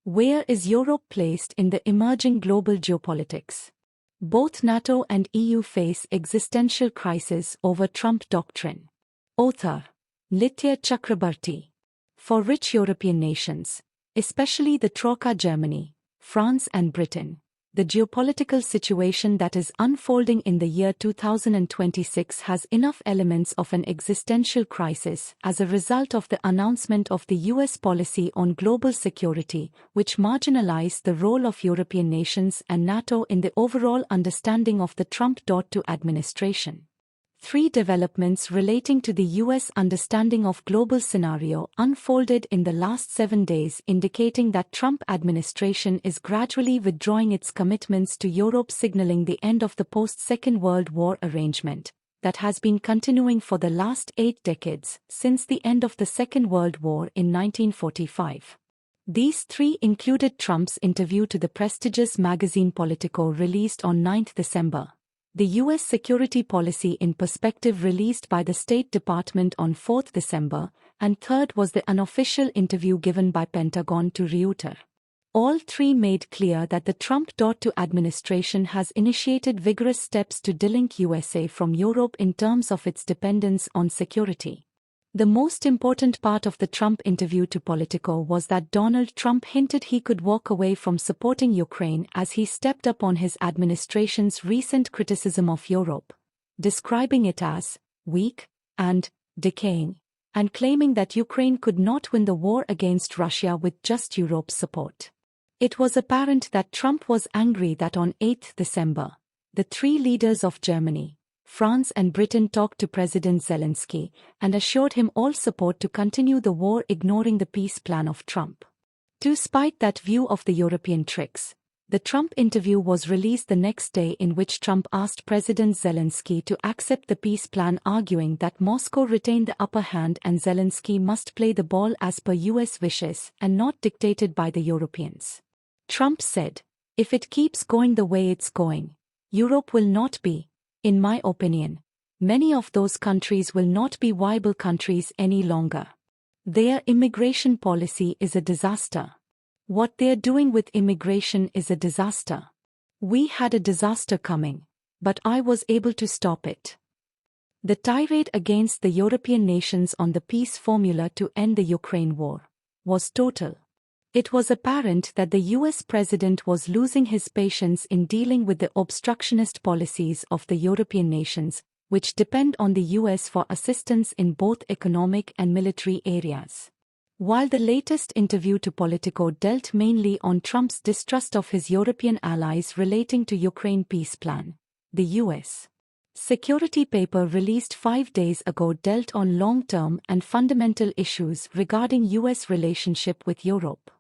Where is Europe placed in the emerging global geopolitics? Both NATO and EU face existential crisis over Trump doctrine. Author Litya Chakrabarti. For rich European nations, especially the troika Germany, France and Britain, the geopolitical situation that is unfolding in the year 2026 has enough elements of an existential crisis as a result of the announcement of the US policy on global security, which marginalized the role of European nations and NATO in the overall understanding of the Trump-2 administration. Three developments relating to the US understanding of global scenario unfolded in the last 7 days, indicating that Trump administration is gradually withdrawing its commitments to Europe, signaling the end of the post-Second World War arrangement that has been continuing for the last 8 decades since the end of the Second World War in 1945. These three included Trump's interview to the prestigious magazine Politico released on 9 December. The U.S. Security Policy in Perspective released by the State Department on 4 December, and third was the unofficial interview given by Pentagon to Reuters. All three made clear that the Trump-2 administration has initiated vigorous steps to delink USA from Europe in terms of its dependence on security. The most important part of the Trump interview to Politico was that Donald Trump hinted he could walk away from supporting Ukraine as he stepped up on his administration's recent criticism of Europe, describing it as weak and decaying, and claiming that Ukraine could not win the war against Russia with just Europe's support. It was apparent that Trump was angry that on 8 December, the three leaders of Germany, France and Britain talked to President Zelensky and assured him all support to continue the war, ignoring the peace plan of Trump. Despite that view of the European tricks, the Trump interview was released the next day, in which Trump asked President Zelensky to accept the peace plan, arguing that Moscow retained the upper hand and Zelensky must play the ball as per US wishes and not dictated by the Europeans. Trump said, "If it keeps going the way it's going, Europe will not be, in my opinion, many of those countries will not be viable countries any longer. Their immigration policy is a disaster. What they're doing with immigration is a disaster. We had a disaster coming, but I was able to stop it." The tirade against the European nations on the peace formula to end the Ukraine war was total. It was apparent that the US president was losing his patience in dealing with the obstructionist policies of the European nations, which depend on the US for assistance in both economic and military areas. While the latest interview to Politico dealt mainly on Trump's distrust of his European allies relating to Ukraine peace plan, the US security paper released 5 days ago dealt on long-term and fundamental issues regarding US relationship with Europe.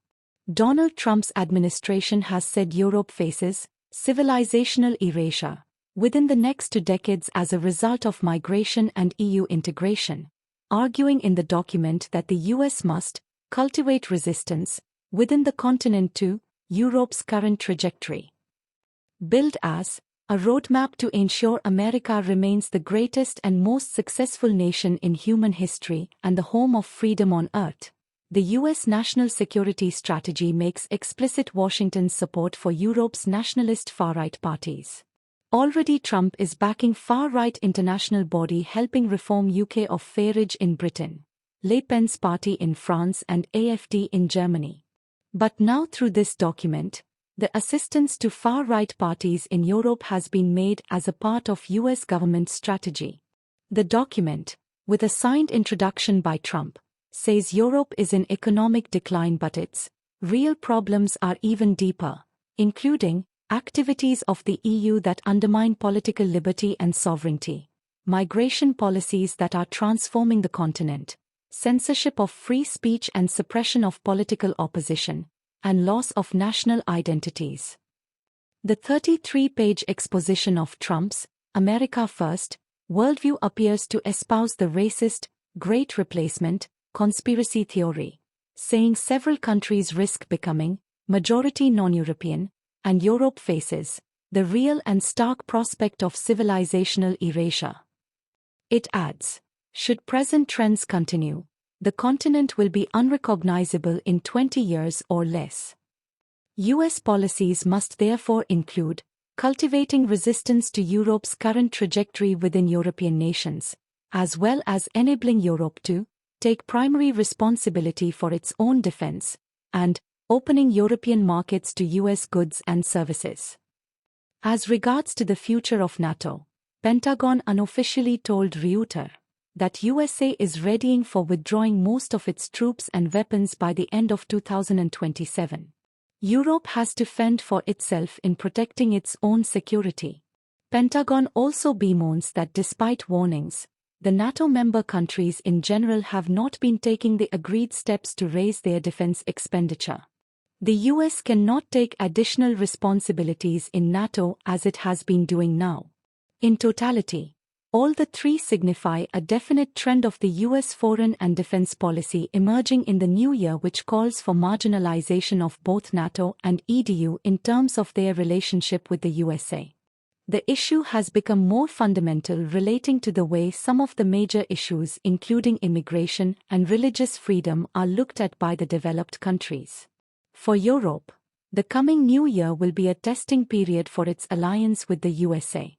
Donald Trump's administration has said Europe faces civilizational erasure within the next 2 decades as a result of migration and EU integration, arguing in the document that the US must cultivate resistance within the continent to Europe's current trajectory. Billed as a roadmap to ensure America remains the greatest and most successful nation in human history and the home of freedom on earth, the U.S. national security strategy makes explicit Washington's support for Europe's nationalist far-right parties. Already Trump is backing far-right international body helping reform UK of Farage in Britain, Le Pen's party in France and AfD in Germany. But now through this document, the assistance to far-right parties in Europe has been made as a part of US government strategy. The document, with a signed introduction by Trump, says Europe is in economic decline, but its real problems are even deeper, including activities of the EU that undermine political liberty and sovereignty, migration policies that are transforming the continent, censorship of free speech and suppression of political opposition, and loss of national identities. The 33-page exposition of Trump's America First, worldview appears to espouse the racist, Great Replacement, conspiracy theory, saying several countries risk becoming majority non-European, and Europe faces the real and stark prospect of civilizational erasure. It adds, should present trends continue, the continent will be unrecognizable in 20 years or less. US policies must therefore include cultivating resistance to Europe's current trajectory within European nations, as well as enabling Europe to take primary responsibility for its own defense, and opening European markets to US goods and services. As regards to the future of NATO, Pentagon unofficially told Reuters that USA is readying for withdrawing most of its troops and weapons by the end of 2027. Europe has to fend for itself in protecting its own security. Pentagon also bemoans that despite warnings, the NATO member countries in general have not been taking the agreed steps to raise their defense expenditure. The US cannot take additional responsibilities in NATO as it has been doing now. In totality, all the three signify a definite trend of the US foreign and defense policy emerging in the new year, which calls for marginalization of both NATO and EDU in terms of their relationship with the USA. The issue has become more fundamental, relating to the way some of the major issues, including immigration and religious freedom, are looked at by the developed countries. For Europe, the coming new year will be a testing period for its alliance with the USA.